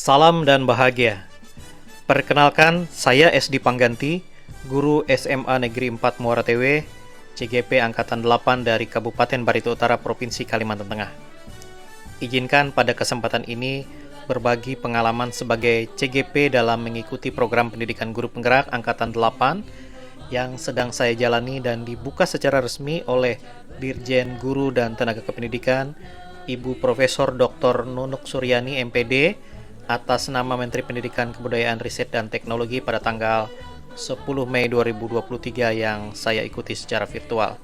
Salam dan bahagia. Perkenalkan, saya SD Pangganti, guru SMA Negeri 4 Muara TW, CGP Angkatan 8 dari Kabupaten Barito Utara, Provinsi Kalimantan Tengah. Izinkan pada kesempatan ini berbagi pengalaman sebagai CGP dalam mengikuti program pendidikan guru penggerak Angkatan 8 yang sedang saya jalani dan dibuka secara resmi oleh Dirjen Guru dan Tenaga Kependidikan, Ibu Profesor Dr. Nunuk Suryani MPD, atas nama Menteri Pendidikan, Kebudayaan, Riset, dan Teknologi pada tanggal 10 Mei 2023 yang saya ikuti secara virtual.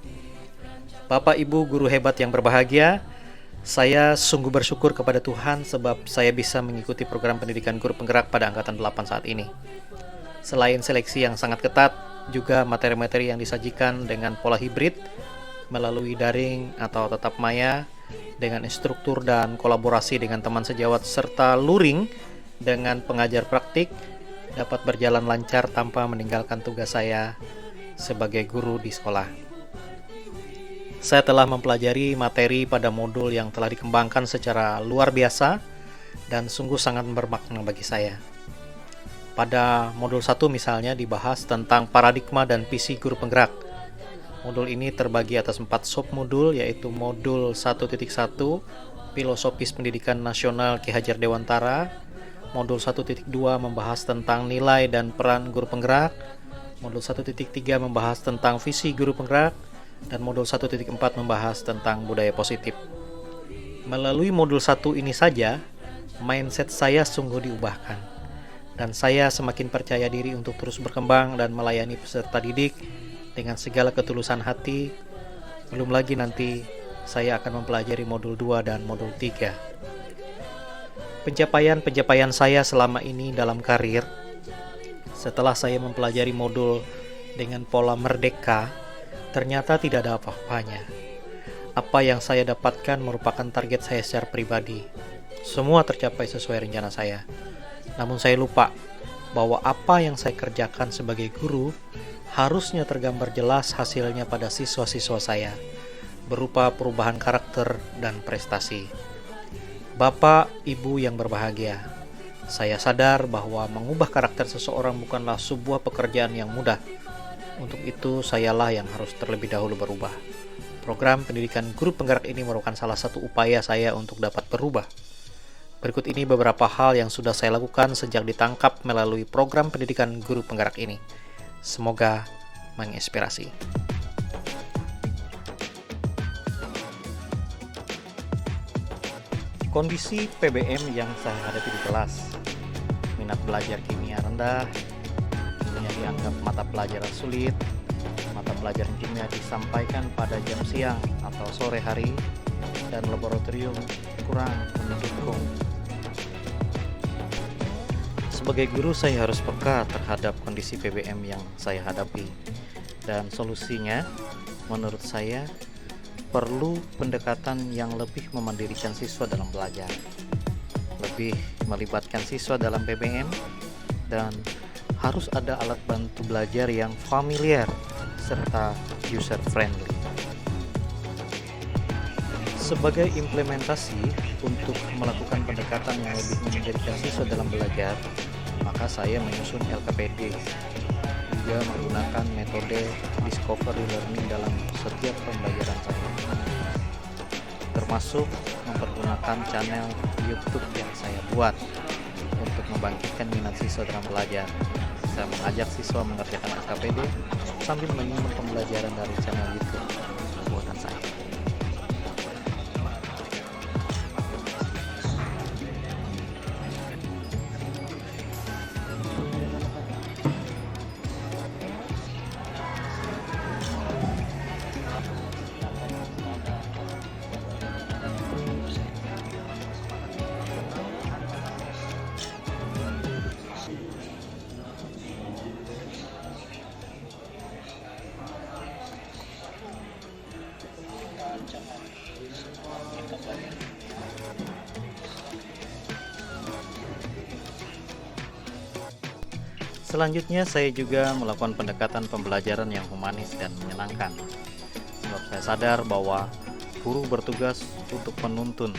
Bapak Ibu guru hebat yang berbahagia, saya sungguh bersyukur kepada Tuhan sebab saya bisa mengikuti program pendidikan guru penggerak pada Angkatan 8 saat ini. Selain seleksi yang sangat ketat, juga materi-materi yang disajikan dengan pola hibrid melalui daring atau tatap maya, dengan instruktur dan kolaborasi dengan teman sejawat serta luring dengan pengajar praktik dapat berjalan lancar tanpa meninggalkan tugas saya sebagai guru di sekolah. Saya telah mempelajari materi pada modul yang telah dikembangkan secara luar biasa dan sungguh sangat bermakna bagi saya. Pada modul 1 misalnya dibahas tentang paradigma dan visi guru penggerak. Modul ini terbagi atas 4 submodul, yaitu modul 1.1 Filosofis Pendidikan Nasional Ki Hajar Dewantara, modul 1.2 membahas tentang nilai dan peran guru penggerak, modul 1.3 membahas tentang visi guru penggerak, dan modul 1.4 membahas tentang budaya positif. Melalui modul 1 ini saja, mindset saya sungguh diubahkan, dan saya semakin percaya diri untuk terus berkembang dan melayani peserta didik dengan segala ketulusan hati. Belum lagi nanti saya akan mempelajari modul 2 dan modul 3. Pencapaian saya selama ini dalam karir, setelah saya mempelajari modul dengan pola merdeka, ternyata tidak ada apa-apanya. Apa yang saya dapatkan merupakan target saya secara pribadi. Semua tercapai sesuai rencana saya. Namun saya lupa bahwa apa yang saya kerjakan sebagai guru harusnya tergambar jelas hasilnya pada siswa-siswa saya, berupa perubahan karakter dan prestasi. Bapak, Ibu yang berbahagia, saya sadar bahwa mengubah karakter seseorang bukanlah sebuah pekerjaan yang mudah. Untuk itu, sayalah yang harus terlebih dahulu berubah. Program pendidikan guru penggerak ini merupakan salah satu upaya saya untuk dapat berubah. Berikut ini beberapa hal yang sudah saya lakukan sejak ditangkap melalui program pendidikan guru penggerak ini. Semoga menginspirasi. Kondisi PBM yang saya hadapi di kelas. Minat belajar kimia rendah, kimia dianggap mata pelajaran sulit, mata pelajaran kimia disampaikan pada jam siang atau sore hari, dan laboratorium kurang mendukung. Sebagai guru, saya harus peka terhadap kondisi PBM yang saya hadapi, dan solusinya menurut saya perlu pendekatan yang lebih memandirikan siswa dalam belajar, lebih melibatkan siswa dalam PBM, dan harus ada alat bantu belajar yang familiar serta user friendly. Sebagai implementasi untuk melakukan pendekatan yang lebih memandirikan siswa dalam belajar, maka saya menyusun LKPD, juga menggunakan metode discovery learning dalam setiap pembelajaran saya, termasuk mempergunakan channel YouTube yang saya buat untuk membangkitkan minat siswa dalam belajar. Saya mengajak siswa mengerjakan LKPD sambil menyimak pembelajaran dari channel YouTube buatan saya. Selanjutnya, saya juga melakukan pendekatan pembelajaran yang humanis dan menyenangkan. Sebab saya sadar bahwa guru bertugas untuk menuntun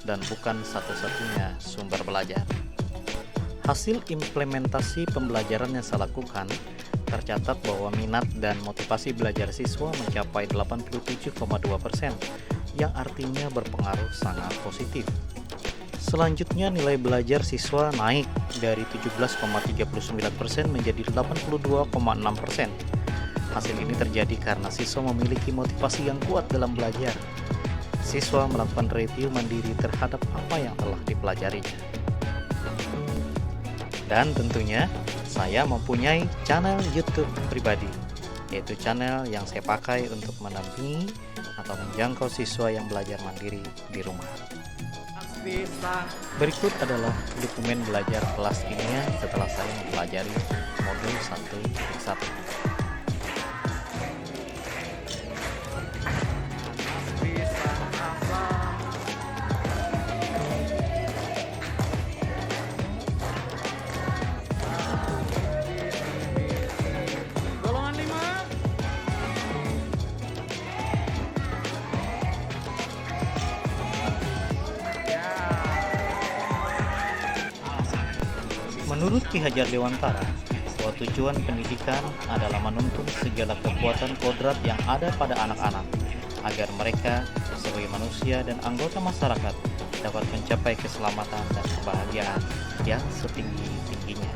dan bukan satu-satunya sumber belajar. Hasil implementasi pembelajaran yang saya lakukan, tercatat bahwa minat dan motivasi belajar siswa mencapai 87,2%, yang artinya berpengaruh sangat positif. Selanjutnya, nilai belajar siswa naik dari 17,39% menjadi 82,6%. Hasil ini terjadi karena siswa memiliki motivasi yang kuat dalam belajar. Siswa melakukan review mandiri terhadap apa yang telah dipelajarinya. Dan tentunya, saya mempunyai channel YouTube pribadi, yaitu channel yang saya pakai untuk mendampingi atau menjangkau siswa yang belajar mandiri di rumah. Berikut adalah dokumen belajar kelas kimia setelah saya mempelajari modul 1.1. Menurut Ki Hajar Dewantara, bahwa tujuan pendidikan adalah menuntun segala kekuatan kodrat yang ada pada anak-anak, agar mereka sebagai manusia dan anggota masyarakat dapat mencapai keselamatan dan kebahagiaan yang setinggi-tingginya.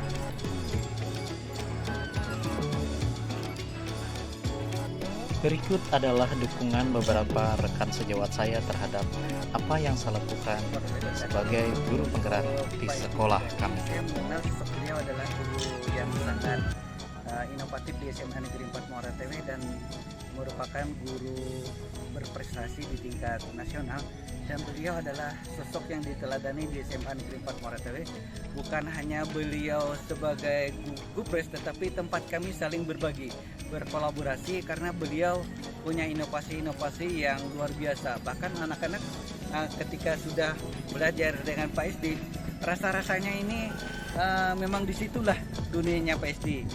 Berikut adalah dukungan beberapa rekan sejawat saya terhadap apa yang saya lakukan sebagai guru penggerak di sekolah kami. Saya mengenal sosok beliau adalah guru yang sangat inovatif di SMA Negeri 4 Muara TW dan merupakan guru berprestasi di tingkat nasional, dan beliau adalah sosok yang diteladani di SMA Negeri 4 Muara TW. Bukan hanya beliau sebagai gupres, tetapi tempat kami saling berbagi, berkolaborasi, karena beliau punya inovasi-inovasi yang luar biasa. Bahkan anak-anak ketika sudah belajar dengan Pak SD, rasa-rasanya ini memang disitulah dunianya Pak SD.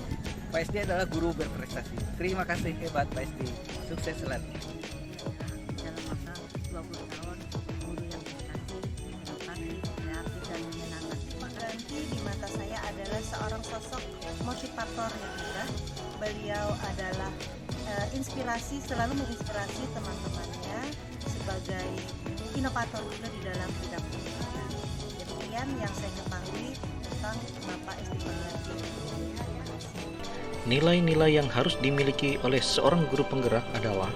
Pak SD adalah guru berprestasi. Terima kasih, hebat Pak SD. Sukses selalu. Dalam masa 20 tahun, guru yang prestasi, inovatif, kreatif, dan menyenangkan. Pak Ganti di mata saya adalah seorang sosok motivator ya kita. Beliau adalah inspirasi, selalu menginspirasi teman-temannya sebagai inovator juga di dalam bidang pendidikan. Demikian yang saya ketahui tentang Bapak SD Pangganti. Nilai-nilai yang harus dimiliki oleh seorang guru penggerak adalah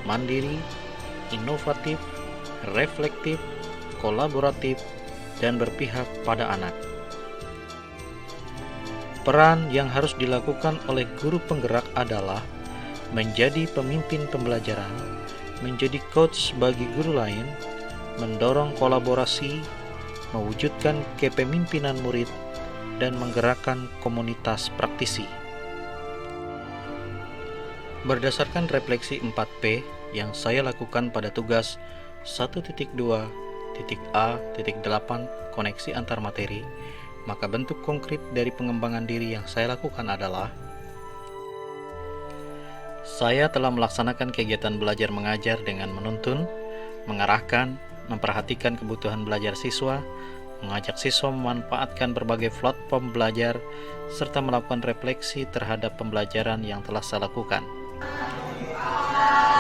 mandiri, inovatif, reflektif, kolaboratif, dan berpihak pada anak. Peran yang harus dilakukan oleh guru penggerak adalah menjadi pemimpin pembelajaran, menjadi coach bagi guru lain, mendorong kolaborasi, mewujudkan kepemimpinan murid, dan menggerakkan komunitas praktisi. Berdasarkan refleksi 4P yang saya lakukan pada tugas 1.2.A.8 koneksi antar materi, maka bentuk konkret dari pengembangan diri yang saya lakukan adalah: saya telah melaksanakan kegiatan belajar mengajar dengan menuntun, mengarahkan, memperhatikan kebutuhan belajar siswa, mengajak siswa memanfaatkan berbagai platform belajar, serta melakukan refleksi terhadap pembelajaran yang telah saya lakukan.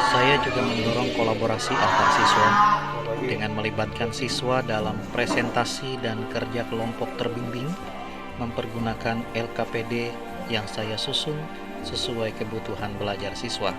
Saya juga mendorong kolaborasi antar siswa dengan melibatkan siswa dalam presentasi dan kerja kelompok terbimbing, mempergunakan LKPD yang saya susun sesuai kebutuhan belajar siswa.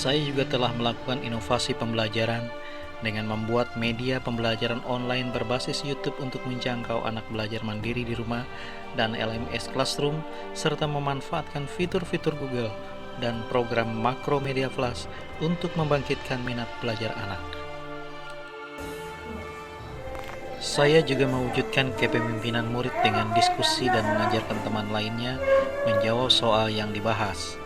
Saya juga telah melakukan inovasi pembelajaran dengan membuat media pembelajaran online berbasis YouTube untuk menjangkau anak belajar mandiri di rumah dan LMS Classroom, serta memanfaatkan fitur-fitur Google dan program Makromedia Flash untuk membangkitkan minat belajar anak. Saya juga mewujudkan kepemimpinan murid dengan diskusi dan mengajarkan teman lainnya menjawab soal yang dibahas.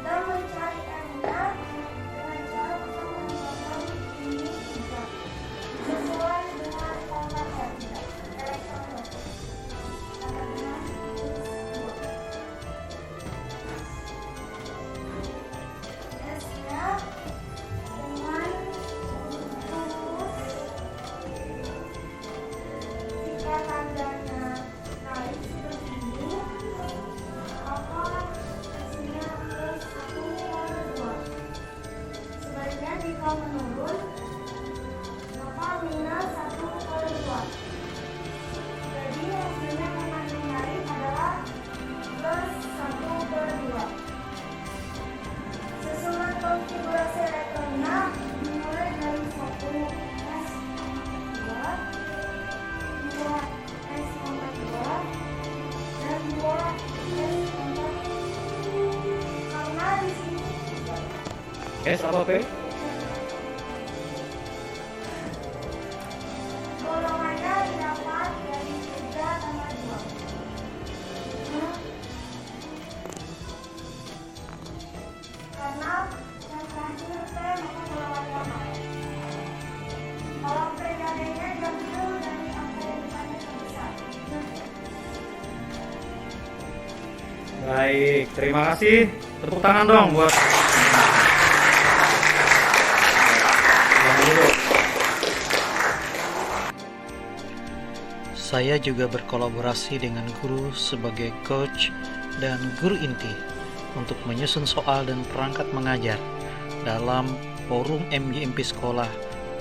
Dan mencari enak dengan cara mengembangkan ini juga sesuai dengan format elektronik. Esnya dengan tulus jika tandanya naik seperti ini, maka esnya plus 1/2. Sebaliknya jika menurun, maka minus 1/2. Jadi hasilnya yang dicari adalah plus 1/2. Susunan konfigurasi elektronnya dimulai dari 1 S2, 2 S2, dan 2 S2. Karena di sini S apa P? golongannya didapat dari 3/2. Karena yang terakhir P maka golongannya naik. Kalau periodenya diambil dari angka yang depannya terbesar. Baik, terima kasih. Tepuk tangan dong buat Bang Lulu. Saya juga berkolaborasi dengan guru sebagai coach dan guru inti untuk menyusun soal dan perangkat mengajar dalam forum MGMP sekolah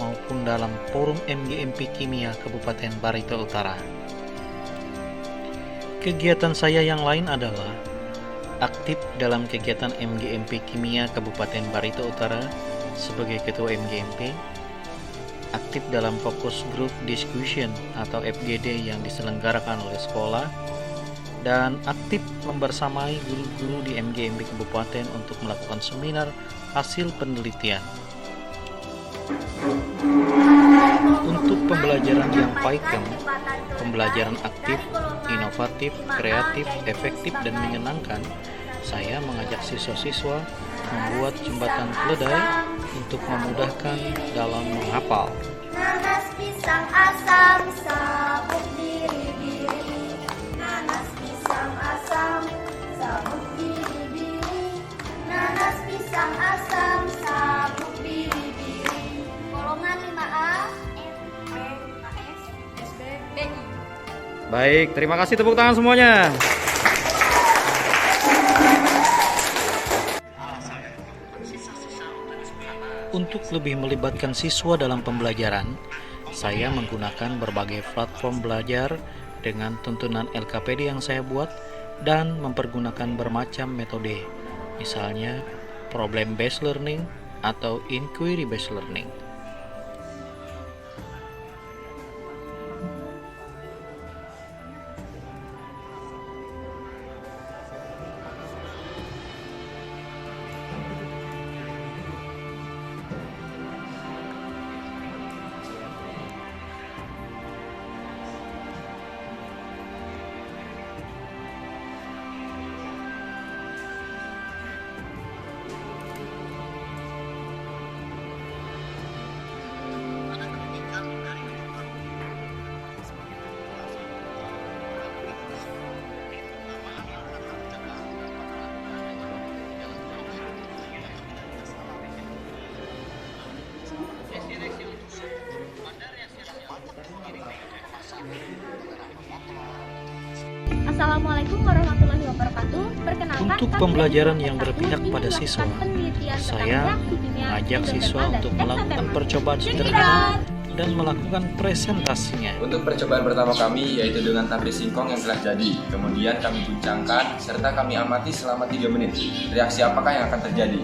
maupun dalam forum MGMP Kimia Kabupaten Barito Utara. Kegiatan saya yang lain adalah aktif dalam kegiatan MGMP Kimia Kabupaten Barito Utara sebagai ketua MGMP, aktif dalam fokus group discussion atau FGD yang diselenggarakan oleh sekolah, dan aktif membersamai guru-guru di MGMP Kabupaten untuk melakukan seminar hasil penelitian. Untuk pembelajaran yang PAIKEM, pembelajaran aktif, inovatif, kreatif, efektif, dan menyenangkan, saya mengajak siswa-siswa membuat jembatan keledai untuk memudahkan dalam menghafal. Nanas pisang asam sabuk biri-biri. Nanas pisang asam sabuk biri-biri. Nanas pisang asam sabuk biri-biri. Golongan 5A, F, P, AS, SB, BI. Baik, terima kasih, tepuk tangan semuanya. Untuk lebih melibatkan siswa dalam pembelajaran, saya menggunakan berbagai platform belajar dengan tuntunan LKPD yang saya buat dan mempergunakan bermacam metode, misalnya problem based learning atau inquiry based learning. Assalamualaikum warahmatullahi wabarakatuh. Perkenalkan, Untuk kami pembelajaran dari yang Kementerian berpihak Agama pada ingin siswa, melakukan penelitian tentang saya reaksi kimia mengajak hidrotermal siswa dan untuk hexamer. melakukan percobaan Check it sederhana out. dan melakukan presentasinya. Untuk percobaan pertama kami yaitu dengan tape singkong yang telah jadi. Kemudian kami guncangkan serta kami amati selama 3 menit. Reaksi apakah yang akan terjadi?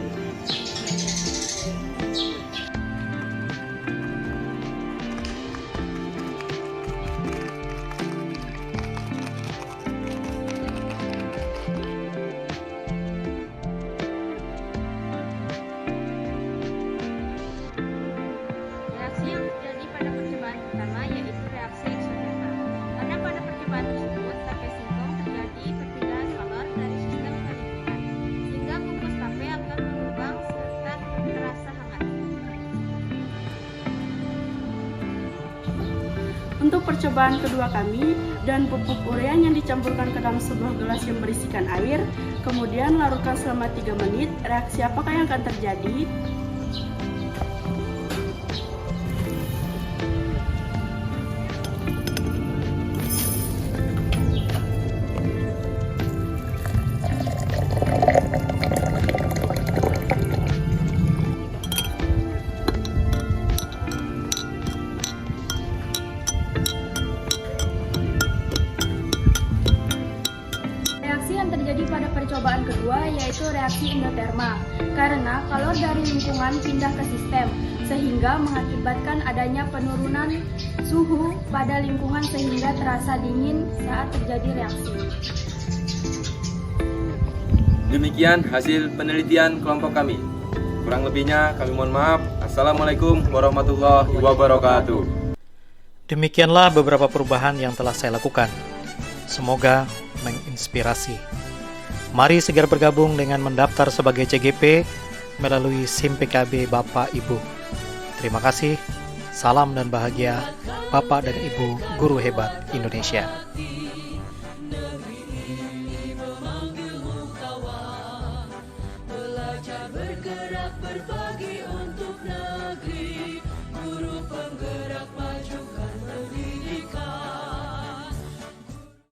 Reaksi yang terjadi pada percobaan pertama yaitu reaksi eksotermal. Karena pada percobaan tersebut, tape singkong terjadi perpindahan kalor dari sistem ke lingkungan, sehingga bungkus tape akan mengembang serta terasa hangat. Untuk percobaan kedua kami, dan pupuk urean yang dicampurkan ke dalam sebuah gelas yang berisikan air, kemudian larutkan selama 3 menit, reaksi apakah yang akan terjadi? Reaksi yang terjadi pada percobaan kedua yaitu reaksi endoterma, karena kalor dari lingkungan pindah ke sistem, sehingga mengakibatkan adanya penurunan suhu pada lingkungan sehingga terasa dingin saat terjadi reaksi. Demikian hasil penelitian kelompok kami. Kurang lebihnya kami mohon maaf. Assalamualaikum warahmatullahi wabarakatuh. Demikianlah beberapa perubahan yang telah saya lakukan. Semoga menginspirasi. Mari segera bergabung dengan mendaftar sebagai CGP melalui SIM PKB Bapak Ibu. Terima kasih. Salam dan bahagia Bapak dan Ibu Guru Hebat Indonesia.